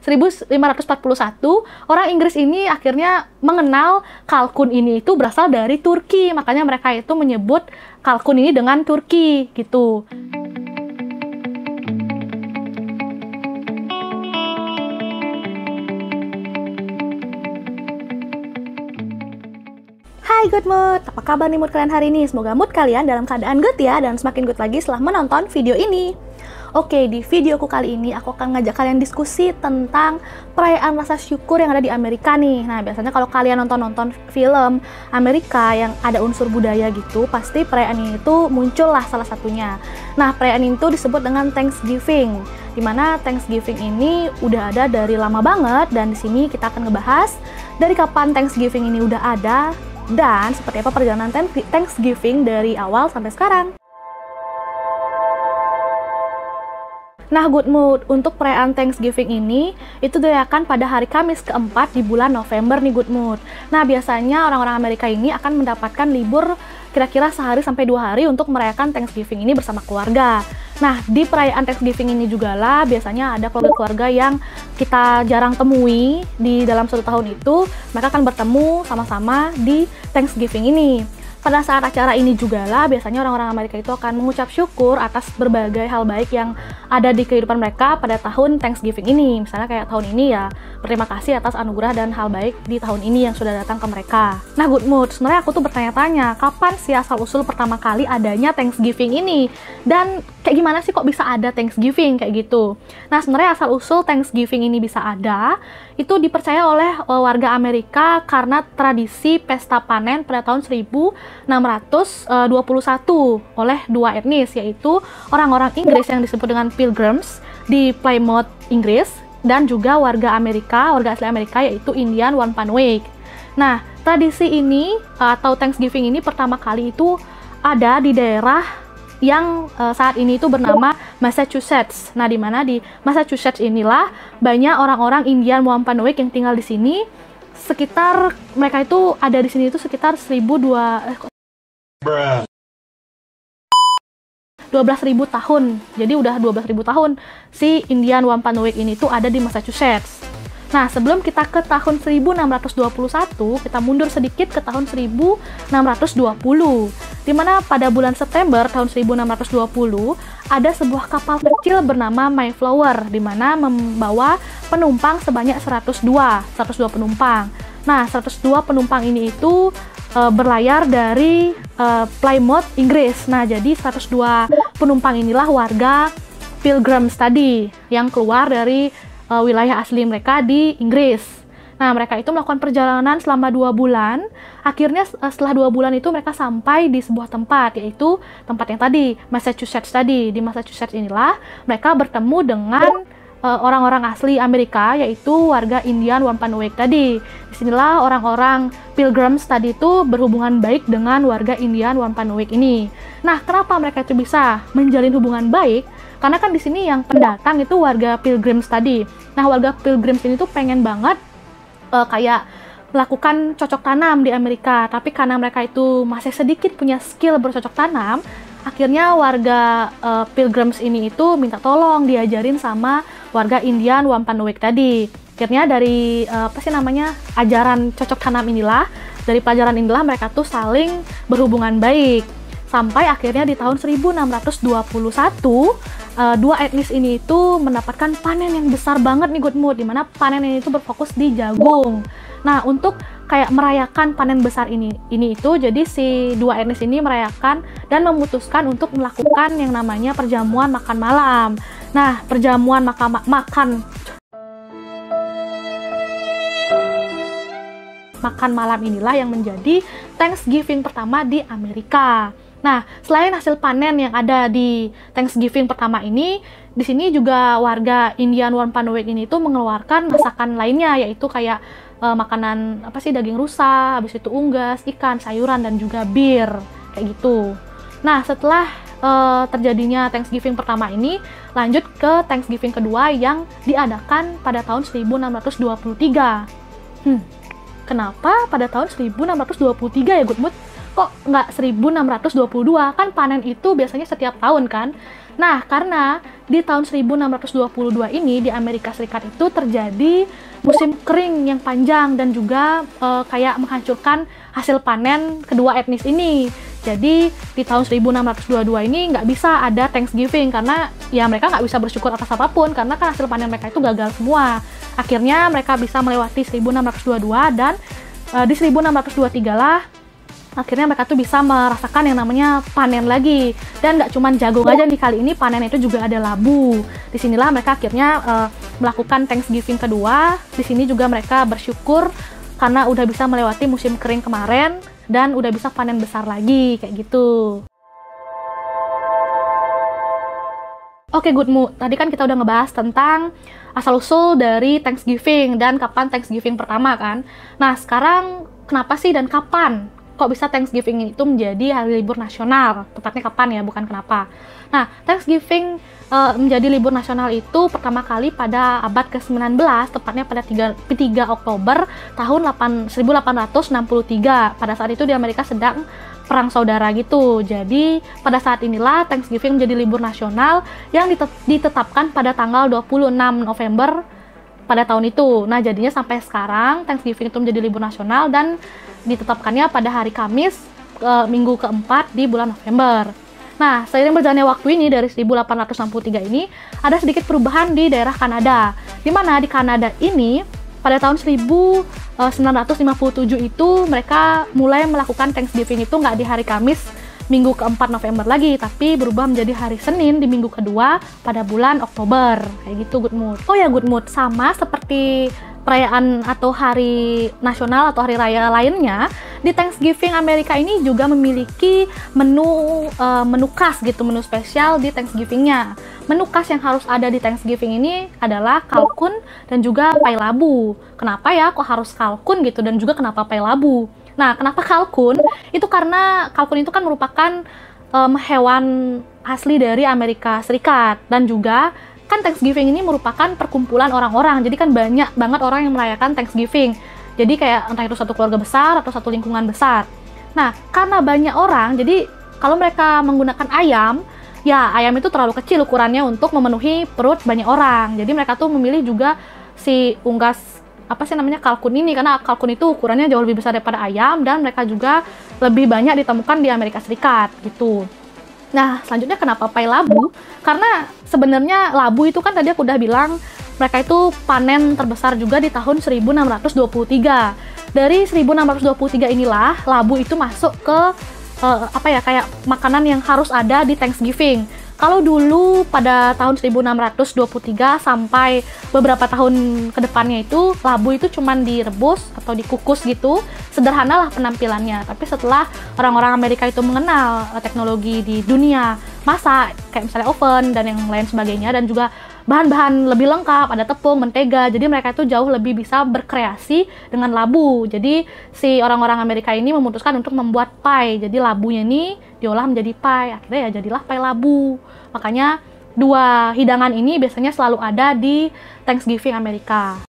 1541, orang Inggris ini akhirnya mengenal kalkun ini itu berasal dari Turki. Makanya mereka itu menyebut kalkun ini dengan Turki gitu. Hai Good Mood, apa kabar nih mood kalian hari ini? Semoga mood kalian dalam keadaan good ya, dan semakin good lagi setelah menonton video ini. Oke, di videoku kali ini aku akan ngajak kalian diskusi tentang perayaan rasa syukur yang ada di Amerika nih. Nah, biasanya kalau kalian nonton film Amerika yang ada unsur budaya gitu, pasti perayaan ini tuh muncul lah salah satunya. Nah, perayaan ini tuh disebut dengan Thanksgiving, dimana Thanksgiving ini udah ada dari lama banget, dan di sini kita akan ngebahas dari kapan Thanksgiving ini udah ada, dan seperti apa perjalanan Thanksgiving dari awal sampai sekarang. Nah, Good Mood, untuk perayaan Thanksgiving ini itu dirayakan pada hari Kamis keempat di bulan November nih Good Mood. Nah, biasanya orang-orang Amerika ini akan mendapatkan libur kira-kira sehari sampai 2 hari untuk merayakan Thanksgiving ini bersama keluarga. Nah, di perayaan Thanksgiving ini juga lah biasanya ada keluarga-keluarga yang kita jarang temui di dalam satu tahun itu, mereka akan bertemu sama-sama di Thanksgiving ini. Pada saat acara ini juga lah biasanya orang-orang Amerika itu akan mengucap syukur atas berbagai hal baik yang ada di kehidupan mereka pada tahun Thanksgiving ini. Misalnya kayak tahun ini ya, berterima kasih atas anugerah dan hal baik di tahun ini yang sudah datang ke mereka. Nah, Good Mood, sebenarnya aku tuh bertanya-tanya, kapan sih asal-usul pertama kali adanya Thanksgiving ini? Dan kayak gimana sih kok bisa ada Thanksgiving kayak gitu? Nah, sebenarnya asal-usul Thanksgiving ini bisa ada, itu dipercaya oleh warga Amerika karena tradisi pesta panen pada tahun 1621 oleh dua etnis, yaitu orang-orang Inggris yang disebut dengan Pilgrims di Plymouth, Inggris, dan juga warga asli Amerika yaitu Indian Wampanoag. Nah, tradisi ini atau Thanksgiving ini pertama kali itu ada di daerah yang saat ini itu bernama Massachusetts. Nah, di mana di Massachusetts inilah banyak orang-orang Indian Wampanoag yang tinggal di sini. Sekitar mereka itu ada di sini itu sekitar 12.000 tahun. Jadi udah 12.000 tahun si Indian Wampanoag ini tuh ada di Massachusetts. Nah, sebelum kita ke tahun 1621, kita mundur sedikit ke tahun 1620. Di mana pada bulan September tahun 1620 ada sebuah kapal kecil bernama Mayflower, di mana membawa penumpang sebanyak 102 penumpang. Nah, 102 penumpang ini itu berlayar dari Plymouth, Inggris. Nah, jadi 102 penumpang inilah warga Pilgrims tadi yang keluar dari wilayah asli mereka di Inggris. Nah, mereka itu melakukan perjalanan selama 2 bulan. Akhirnya setelah 2 bulan itu mereka sampai di sebuah tempat, yaitu tempat yang tadi, Massachusetts tadi. Di Massachusetts inilah mereka bertemu dengan orang-orang asli Amerika, yaitu warga Indian Wampanoag tadi. Disinilah orang-orang Pilgrims tadi itu berhubungan baik dengan warga Indian Wampanoag ini. Nah, kenapa mereka itu bisa menjalin hubungan baik? Karena kan di sini yang pendatang itu warga Pilgrims tadi. Nah, warga Pilgrims ini tuh pengen banget kayak melakukan cocok tanam di Amerika, tapi karena mereka itu masih sedikit punya skill bercocok tanam, akhirnya warga Pilgrims ini itu minta tolong diajarin sama warga Indian Wampanoag tadi. Akhirnya dari ajaran cocok tanam inilah, dari pelajaran inilah mereka tuh saling berhubungan baik. Sampai akhirnya di tahun 1621 dua etnis ini itu mendapatkan panen yang besar banget nih Good Mood, dimana panen ini itu berfokus di jagung. Nah, untuk kayak merayakan panen besar ini itu, jadi si dua etnis ini merayakan dan memutuskan untuk melakukan yang namanya perjamuan makan malam. Nah, perjamuan makan malam inilah yang menjadi Thanksgiving pertama di Amerika. Nah, selain hasil panen yang ada di Thanksgiving pertama ini, di sini juga warga Indian Wampanoag ini tuh mengeluarkan masakan lainnya, yaitu kayak makanan daging rusa, habis itu unggas, ikan, sayuran, dan juga bir kayak gitu. Nah, setelah terjadinya Thanksgiving pertama ini, lanjut ke Thanksgiving kedua yang diadakan pada tahun 1623. Kenapa pada tahun 1623 ya Good Mood? kok nggak 1622? Kan panen itu biasanya setiap tahun kan. Nah, karena di tahun 1622 ini di Amerika Serikat itu terjadi musim kering yang panjang dan juga kayak menghancurkan hasil panen kedua etnis ini. Jadi di tahun 1622 ini nggak bisa ada Thanksgiving karena ya mereka nggak bisa bersyukur atas apapun karena kan hasil panen mereka itu gagal semua. Akhirnya mereka bisa melewati 1622 dan di 1623 lah akhirnya mereka tuh bisa merasakan yang namanya panen lagi. Dan nggak cuma jagung aja nih, kali ini panen itu juga ada labu. Disinilah mereka akhirnya melakukan Thanksgiving kedua. Di sini juga mereka bersyukur karena udah bisa melewati musim kering kemarin dan udah bisa panen besar lagi, kayak gitu. Oke, Good Mood. Tadi kan kita udah ngebahas tentang asal-usul dari Thanksgiving dan kapan Thanksgiving pertama kan. Nah, sekarang kenapa sih dan kapan kok bisa Thanksgiving itu menjadi hari libur nasional? Tepatnya kapan ya, bukan kenapa. Nah, Thanksgiving menjadi libur nasional itu pertama kali pada abad ke-19, tepatnya pada 3 Oktober tahun 1863. Pada saat itu di Amerika sedang perang saudara gitu. Jadi, pada saat inilah Thanksgiving menjadi libur nasional yang ditetapkan pada tanggal 26 November pada tahun itu. Nah, jadinya sampai sekarang Thanksgiving itu menjadi libur nasional dan ditetapkannya pada hari Kamis minggu keempat di bulan November. Nah, seiring berjalannya waktu ini dari 1863 ini ada sedikit perubahan di daerah Kanada. Di mana di Kanada ini pada tahun 1957 itu mereka mulai melakukan Thanksgiving itu nggak di hari Kamis minggu keempat November lagi, tapi berubah menjadi hari Senin di minggu kedua pada bulan Oktober. Kayak gitu, Good Mood. Oh ya, Good Mood, sama seperti perayaan atau hari nasional atau hari raya lainnya, di Thanksgiving Amerika ini juga memiliki menu khas gitu, menu spesial di Thanksgivingnya. Menu khas yang harus ada di Thanksgiving ini adalah kalkun dan juga pai labu. Kenapa ya kok harus kalkun gitu, dan juga kenapa pai labu? Nah, kenapa kalkun? Itu karena kalkun itu kan merupakan hewan asli dari Amerika Serikat, dan juga kan Thanksgiving ini merupakan perkumpulan orang-orang. Jadi kan banyak banget orang yang merayakan Thanksgiving. Jadi kayak entah itu satu keluarga besar atau satu lingkungan besar. Nah, karena banyak orang, jadi kalau mereka menggunakan ayam, ya ayam itu terlalu kecil ukurannya untuk memenuhi perut banyak orang. Jadi mereka tuh memilih juga si unggas kalkun ini, karena kalkun itu ukurannya jauh lebih besar daripada ayam dan mereka juga lebih banyak ditemukan di Amerika Serikat gitu. Nah, selanjutnya kenapa pai labu? Karena sebenarnya labu itu kan tadi aku udah bilang mereka itu panen terbesar juga di tahun 1623. Dari 1623 inilah labu itu masuk ke kayak makanan yang harus ada di Thanksgiving. Kalau dulu pada tahun 1623 sampai beberapa tahun ke depannya itu labu itu cuman direbus atau dikukus gitu, sederhana lah penampilannya. Tapi setelah orang-orang Amerika itu mengenal teknologi di dunia masak, kayak misalnya oven dan yang lain sebagainya, dan juga bahan-bahan lebih lengkap, ada tepung, mentega, jadi mereka itu jauh lebih bisa berkreasi dengan labu. Jadi si orang-orang Amerika ini memutuskan untuk membuat pie. Jadi labunya ini diolah menjadi pie, akhirnya ya jadilah pie labu. Makanya dua hidangan ini biasanya selalu ada di Thanksgiving Amerika.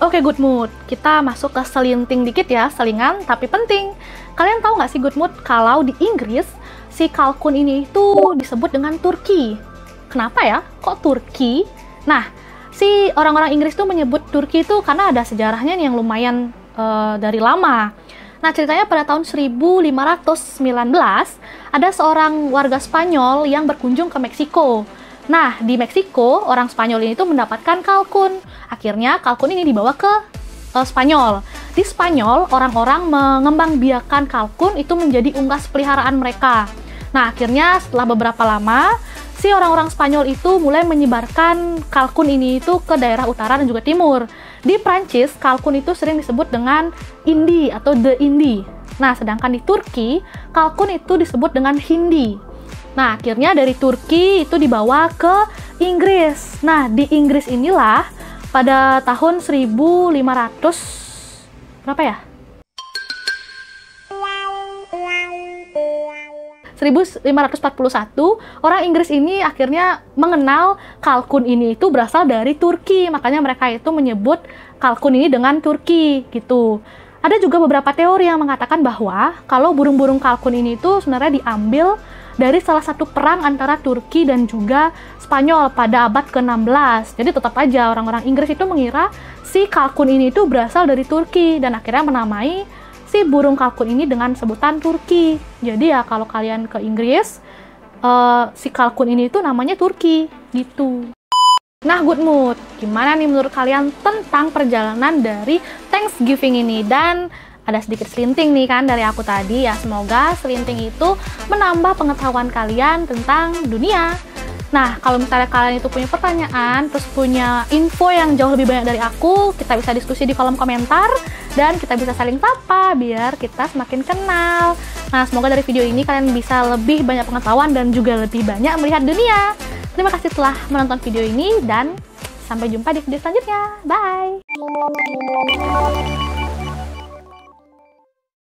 Oke, Good Mood, kita masuk ke selinting dikit ya, selingan tapi penting. Kalian tahu nggak sih, Good Mood, kalau di Inggris si kalkun ini itu disebut dengan turkey. Kenapa ya? Kok turkey? Nah, si orang-orang Inggris tuh menyebut turkey itu karena ada sejarahnya nih yang lumayan dari lama. Nah, ceritanya pada tahun 1519 ada seorang warga Spanyol yang berkunjung ke Meksiko. Nah, di Meksiko, orang Spanyol ini tuh mendapatkan kalkun. Akhirnya, kalkun ini dibawa ke Spanyol. Di Spanyol, orang-orang mengembangbiakan kalkun itu menjadi unggas peliharaan mereka. Nah, akhirnya setelah beberapa lama, si orang-orang Spanyol itu mulai menyebarkan kalkun ini itu ke daerah utara dan juga timur. Di Prancis, kalkun itu sering disebut dengan Indi atau the Indi. Nah, sedangkan di Turki, kalkun itu disebut dengan Hindi. Nah, akhirnya dari Turki itu dibawa ke Inggris. Nah, di Inggris inilah pada tahun 1541, orang Inggris ini akhirnya mengenal kalkun ini itu berasal dari Turki. Makanya mereka itu menyebut kalkun ini dengan Turki gitu. Ada juga beberapa teori yang mengatakan bahwa kalau burung-burung kalkun ini tuh sebenarnya diambil dari salah satu perang antara Turki dan juga Spanyol pada abad ke-16. Jadi tetap aja orang-orang Inggris itu mengira si kalkun ini tuh berasal dari Turki dan akhirnya menamai si burung kalkun ini dengan sebutan Turki. Jadi ya kalau kalian ke Inggris, si kalkun ini tuh namanya Turki gitu. Nah, Good Mood, gimana nih menurut kalian tentang perjalanan dari Thanksgiving ini? Dan ada sedikit selinting nih kan dari aku tadi ya, semoga selinting itu menambah pengetahuan kalian tentang dunia. Nah, kalau misalnya kalian itu punya pertanyaan, terus punya info yang jauh lebih banyak dari aku, kita bisa diskusi di kolom komentar, dan kita bisa saling sapa biar kita semakin kenal. Nah, semoga dari video ini kalian bisa lebih banyak pengetahuan dan juga lebih banyak melihat dunia. Terima kasih telah menonton video ini dan sampai jumpa di video selanjutnya. Bye!